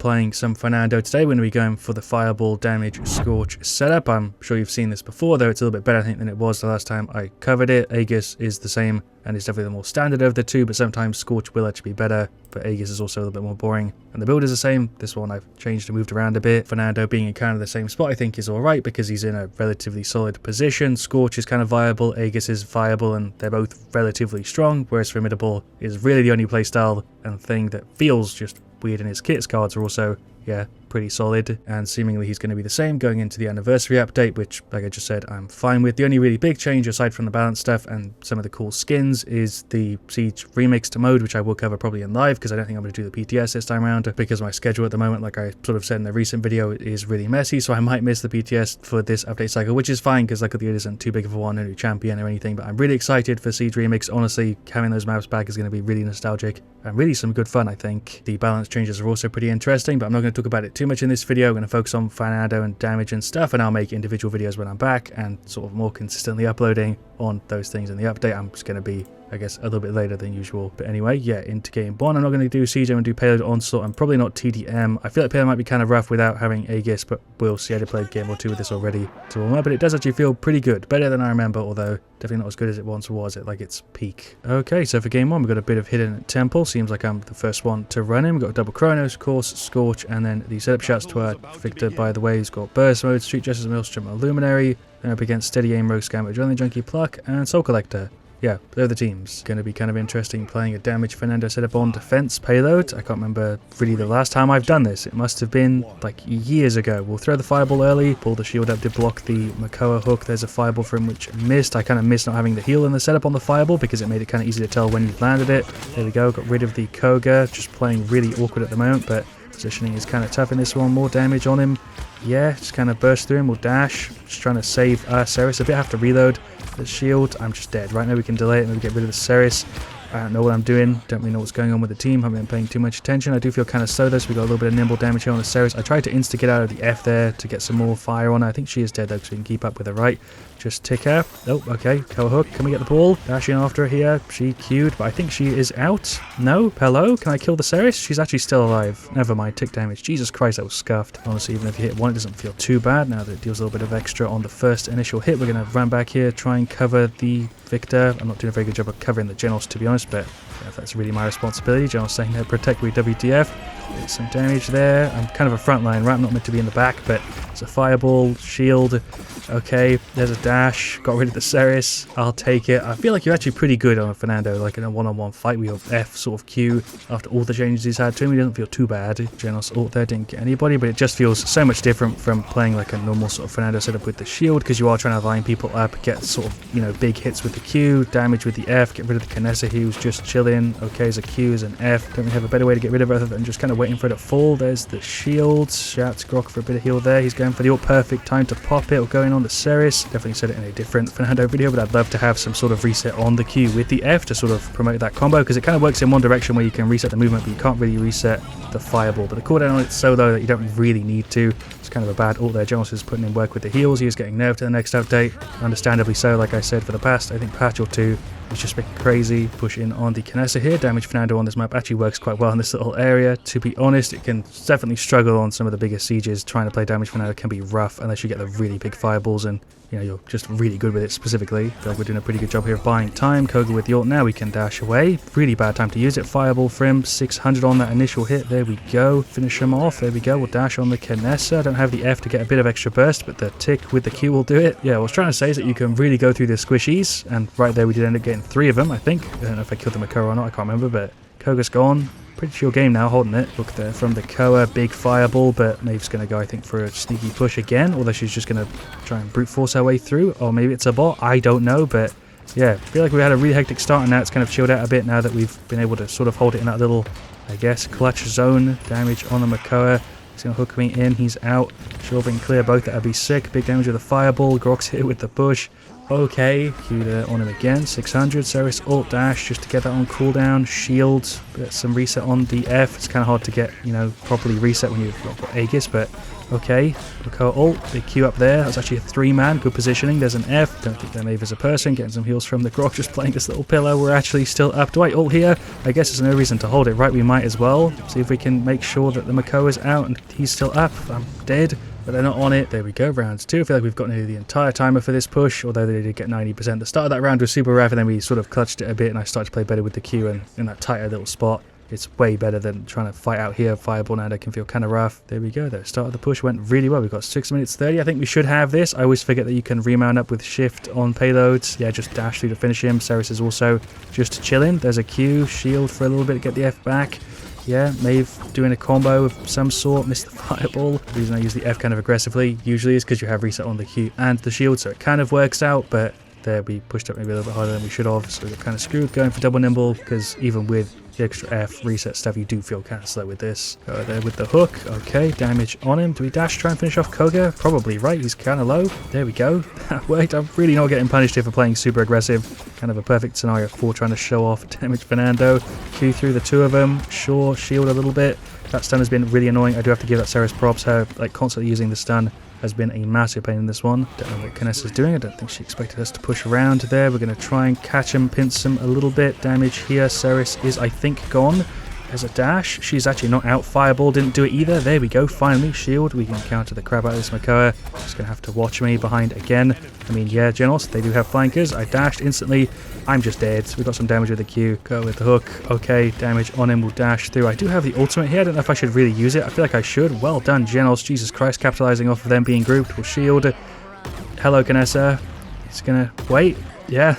playing some Fernando today. We're going to be going for the Fireball Damage Scorch setup. I'm sure you've seen this before, though it's a little bit better, I think, than it was the last time I covered it. Aegis is the same, and it's definitely the more standard of the two, but sometimes Scorch will actually be better, but Aegis is also a little bit more boring. And the build is the same. This one I've changed and moved around a bit. Fernando being in kind of the same spot, I think, is alright, because he's in a relatively solid position. Scorch is kind of viable, Aegis is viable, and they're both relatively strong, whereas Formidable is really the only playstyle and thing that feels just weird, and his kit's cards are also, yeah, pretty solid, and seemingly he's going to be the same going into the anniversary update, which, like I just said, I'm fine with. The only really big change, aside from the balance stuff and some of the cool skins, is the Siege remixed mode, which I will cover probably in live, because I don't think I'm going to do the PTS this time around, because my schedule at the moment, like I sort of said in the recent video, is really messy, so I might miss the PTS for this update cycle, which is fine, because luckily it isn't too big of a one, no new champion or anything, but I'm really excited for Siege remix. Honestly, having those maps back is going to be really nostalgic, and really some good fun, I think. The balance changes are also pretty interesting, but I'm not going to talk about it too much in this video. I'm going to focus on Fernando and damage and stuff, and I'll make individual videos when I'm back and sort of more consistently uploading on those things in the update. I'm just going to be, I guess, a little bit later than usual. But anyway, yeah, into game one. I'm not going to do Siege, I'm going to do Payload Onslaught, and probably not TDM. I feel like Payload might be kind of rough without having Aegis, but we'll see. I did play a game or two with this already to warm up, but it does actually feel pretty good. Better than I remember, although definitely not as good as it once was at like its peak. Okay, so for game one, we've got a bit of Hidden Temple. Seems like I'm the first one to run in. We've got a double Chronos, of course, Scorch, and then the setup shots to our Victor, by the way, who's got Burst Mode, Street Justice, Maelstrom, Luminary, then up against Steady Aim, Rogue Scam, Adrenaline Junkie, Pluck, and Soul Collector. Yeah, they're the teams. Going to be kind of interesting playing a damage Fernando setup on defense payload. I can't remember really the last time I've done this. It must have been like years ago. We'll throw the fireball early, pull the shield up to block the Makoa hook. There's a fireball for him which missed. I kind of missed not having the heal in the setup on the fireball because it made it kind of easy to tell when you landed it. There we go, got rid of the Koga. Just playing really awkward at the moment, but positioning is kind of tough in this one. More damage on him. Yeah, just kind of burst through him. We'll dash. Just trying to save Ceres a bit. I have to reload the shield. I'm just dead. Right now we can delay it and we get rid of the Ceres. I don't know what I'm doing. Don't really know what's going on with the team. Haven't been paying too much attention. I do feel kind of slow though, so we got a little bit of nimble damage here on the Ceres. I tried to insta-get out of the F there to get some more fire on her. I think she is dead though, so we can keep up with her, right? Just tick her. Oh, okay. Koa hook. Can we get the ball? Dashing after her here. She queued, but I think she is out. No? Hello? Can I kill the Ceres? She's actually still alive. Never mind. Tick damage. Jesus Christ, that was scuffed. Honestly, even if you hit one, it doesn't feel too bad. Now that it deals a little bit of extra on the first initial hit, we're going to run back here, try and cover the Victor. I'm not doing a very good job of covering the Genos, to be honest, but if that's really my responsibility. Genos saying no, protect with WTF. Get some damage there. I'm kind of a front line, right? I'm not meant to be in the back, but it's a fireball, shield. Okay, there's a dash. Got rid of the Ceres. I'll take it. I feel like you're actually pretty good on Fernando, like in a one-on-one fight. We have F sort of Q after all the changes he's had to him. He doesn't feel too bad. Genos ult there didn't get anybody, but it just feels so much different from playing like a normal sort of Fernando setup with the shield, because you are trying to line people up, get sort of, you know, big hits with the Q, damage with the F, get rid of the Kinessa who's just chilling. Okay, as a Q, as an F. Don't we have a better way to get rid of it other than just kind of waiting for it to fall? There's the shield. Shouts Grok for a bit of heal there. He's going for the ult. Perfect time to pop it. Or going on the Ceres. Definitely said it in a different Fernando video, but I'd love to have some sort of reset on the Q with the F to sort of promote that combo, because it kind of works in one direction where you can reset the movement, but you can't really reset the fireball. But the cooldown on it's so low that you don't really need to. It's kind of a bad ult there. Jonas is putting in work with the heals. He is getting nerfed to the next update. Understandably so, like I said, for the past, I think, patch or two. It's just making crazy. Push in on the Kinessa here. Damage Fernando on this map actually works quite well in this little area. To be honest, it can definitely struggle on some of the bigger sieges. Trying to play Damage Fernando can be rough unless you get the really big fireballs and, you know, you're just really good with it specifically. I feel like we're doing a pretty good job here of buying time. Koga with the ult. Now we can dash away. Really bad time to use it. Fireball for him. 600 on that initial hit. There we go. Finish him off. There we go. We'll dash on the Kinessa. I don't have the F to get a bit of extra burst, but the tick with the Q will do it. Yeah, what I was trying to say is that you can really go through the squishies, and right there we did end up getting 3 of them, I think. I don't know if I killed the Makoa or not. I can't remember, but Koga's gone. Pretty chill game now, holding it. Look there from the Koa, big fireball, but Maeve's going to go, I think, for a sneaky push again, although she's just going to try and brute force her way through, or maybe it's a bot, I don't know, but yeah, I feel like we had a really hectic start, and now it's kind of chilled out a bit now that we've been able to sort of hold it in that little, I guess, clutch zone. Damage on the Makoa. He's going to hook me in, he's out. Shelving clear both, that would be sick. Big damage with the fireball. Grok's here with the push. Okay, Q there on him again. 600. Ceres alt dash just to get that on cooldown. Shield. Get some reset on the F. It's kind of hard to get, you know, properly reset when you've got Aegis, but okay. Luco ult. Big Q up there. That's actually a 3-man. Good positioning. There's an F. Don't think their Mave is a person. Getting some heals from the Grok. Just playing this little pillar. We're actually still up. Do I ult here? I guess there's no reason to hold it, right? We might as well. See if we can make sure that the Mako is out and he's still up. I'm dead. But they're not on it. There we go, round 2. I feel like we've got nearly the entire timer for this push, although they did get 90%. The start of that round was super rough, and then we sort of clutched it a bit, and I started to play better with the Q, and in that tighter little spot, it's way better than trying to fight out here. Fireball now can feel kind of rough. There we go. The start of the push went really well. We've got 6 minutes 30. I think we should have this. I always forget that you can remount up with shift on payloads. Yeah, just dash through to finish him. Ceres is also just chilling. There's a Q. Shield for a little bit to get the F back. Yeah, Mave doing a combo of some sort, missed the fireball. The reason I use the F kind of aggressively usually is because you have reset on the Q and the shield, so it kind of works out, but there we pushed up maybe a little bit harder than we should have, so we got kind of screwed going for double nimble, because even with the extra F reset stuff, you do feel kind of slow with this. Go there with the hook. Okay, damage on him. Do we dash, try and finish off Koga? Probably, right? He's kind of low. There we go. That worked. I'm really not getting punished here for playing super aggressive. Kind of a perfect scenario for trying to show off damage Fernando. Q through the 2 of them. Sure, shield a little bit. That stun has been really annoying. I do have to give that Ceres props. Her like constantly using the stun has been a massive pain in this one. Don't know what Canessa's doing. I don't think she expected us to push around there. We're going to try and catch him, pinch him a little bit. Damage here. Ceres is, I think, gone. There's a dash. She's actually not out. Fireball didn't do it either. There we go. Finally, shield. We can counter the crap out of this Makoa. Just going to have to watch me behind again. I mean, yeah, Genos, they do have flankers. I dashed instantly. I'm just dead. We got some damage with the Q. Go with the hook. Okay, damage on him. We'll dash through. I do have the ultimate here. I don't know if I should really use it. I feel like I should. Well done, Genos. Jesus Christ, capitalizing off of them being grouped. We'll shield. Hello, Canessa. He's going to wait. Yeah,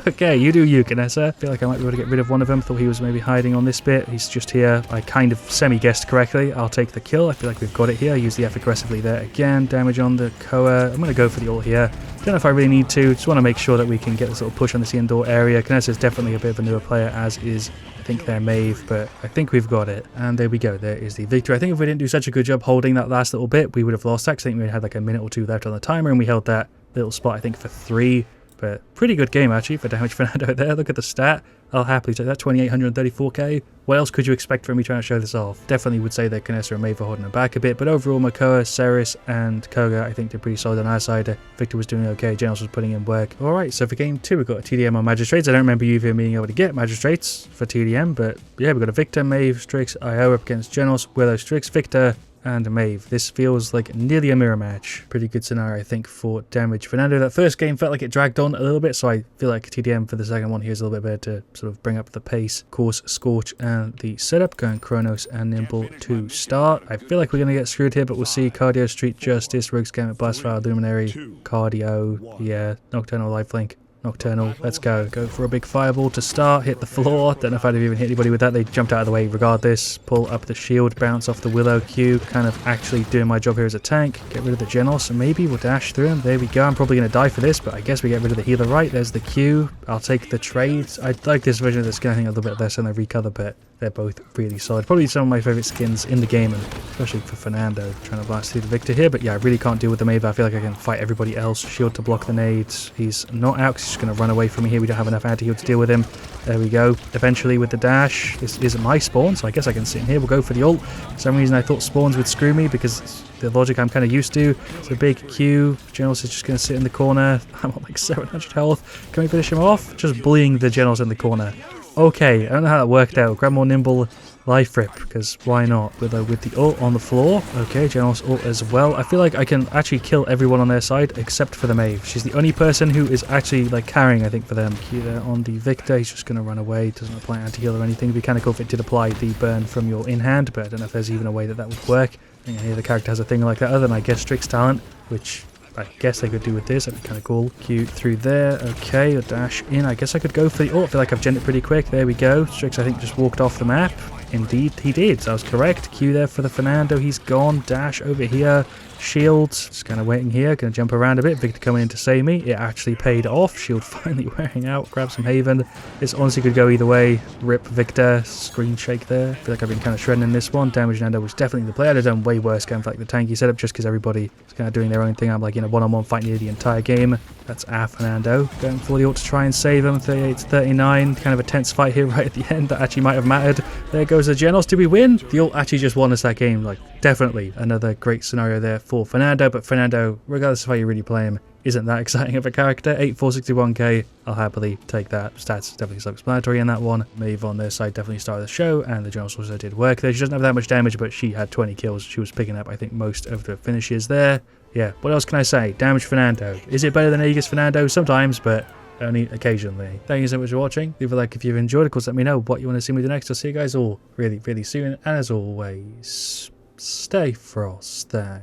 okay, you do you, Canessa. I feel like I might be able to get rid of one of them. Thought he was maybe hiding on this bit. He's just here. I kind of semi-guessed correctly. I'll take the kill. I feel like we've got it here. Use the F aggressively there again. Damage on the Koa. I'm going to go for the ult here. Don't know if I really need to. Just want to make sure that we can get this little push on this indoor area. Canessa is definitely a bit of a newer player, as is, I think, their Mave, but I think we've got it. And there we go. There is the victory. I think if we didn't do such a good job holding that last little bit, we would have lost that. I think we had like a minute or 2 left on the timer, and we held that little spot, I think, for 3. But pretty good game, actually, for damage Fernando there. Look at the stat. I'll happily take that. 2,834k. What else could you expect from me trying to show this off? Definitely would say that Canessa and Mave are holding her back a bit. But overall, Makoa, Ceres, and Koga, I think they're pretty solid on our side. Victor was doing okay. Genos was putting in work. Alright, so for game 2, we've got a TDM on Magistrates. I don't remember you even being able to get Magistrates for TDM. But yeah, we've got a Victor, Mave, Strix, IO up against Genos, Willow, Strix, Victor, and Mave. This feels like nearly a mirror match. Pretty good scenario, I think, for damage Fernando. That first game felt like it dragged on a little bit, so I feel like TDM for the second one here is a little bit better to sort of bring up the pace. Of course, Scorch and the setup, going Chronos and Nimble to start. I feel like we're going to get screwed here, but we'll see. Cardio, Street Justice, Rogue's Gambit, Blastfire, Luminary, Cardio, yeah, Nocturnal Lifelink. Nocturnal, let's go. Go for a big fireball to start, hit the floor. Don't know if I'd have even hit anybody with that. They jumped out of the way regardless. Pull up the shield, bounce off the Willow Q. Kind of actually doing my job here as a tank. Get rid of the Genos, and maybe we'll dash through him. There we go. I'm probably going to die for this, but I guess we get rid of the healer right. There's the Q. I'll take the trade. I like this version of the skin, I think, a little bit less than the recolor bit. They're both really solid. Probably some of my favorite skins in the game, and especially for Fernando, trying to blast through the Victor here. But yeah, I really can't deal with the Mave. I feel like I can fight everybody else. Shield to block the nades. He's not out because he's just going to run away from me here. We don't have enough anti-heal to deal with him. There we go. Eventually with the dash. This isn't my spawn, so I guess I can sit in here. We'll go for the ult. For some reason I thought spawns would screw me because it's the logic I'm kind of used to. It's a big Q. Genos is just going to sit in the corner. I'm on like 700 health. Can we finish him off? Just bullying the Genos in the corner. Okay, I don't know how that worked out. Grab more Nimble Life Rip, because why not? With the ult on the floor. Okay, Genos ult as well. I feel like I can actually kill everyone on their side except for the Mave. She's the only person who is actually like carrying, I think, for them. Q there on the Victor. He's just going to run away. Doesn't apply anti-heal or anything. It'd be kind of cool if it did apply the burn from your in-hand, but I don't know if there's even a way that that would work. I think any other character has a thing like that other than, I guess, Strix talent, which I guess they could do with this. That'd be kind of cool. Q through there. Okay, a dash in. I guess I could go for the ult. I feel like I've gened it pretty quick. There we go. Strix, I think, just walked off the map. indeed he did. I was correct. Q there for the Fernando. He's gone. Dash over here. Shields. Just kind of waiting here. Going to jump around a bit. Victor coming in to save me. It actually paid off. Shield finally wearing out. Grab some Haven. This honestly could go either way. Rip Victor. Screen shake there. I feel like I've been kind of shredding in this one. Damage Nando was definitely the play. I'd have done way worse going for like the tanky setup just because everybody is kind of doing their own thing. I'm like in a one-on-one fight near the entire game. That's our Fernando. Going for the ult to try and save him. 38 to 39. Kind of a tense fight here right at the end. That actually might have mattered. There goes the Genos. Did we win? The ult actually just won us that game. Like, definitely another great scenario there for Fernando. But Fernando, regardless of how you really play him, isn't that exciting of a character. 8461k. I'll happily take that. Stats definitely self-explanatory in that one. Maeve on this side definitely started the show, and the Genos also did work there. She doesn't have that much damage, but she had 20 kills. She was picking up, I think, most of the finishes there. Yeah, what else can I say? Damage Fernando. Is it better than Aegis Fernando? Sometimes, but only occasionally. Thank you so much for watching. Leave a like if you've enjoyed. Of course, let me know what you want to see me do next. I'll see you guys all really, really soon. And as always, stay frosty.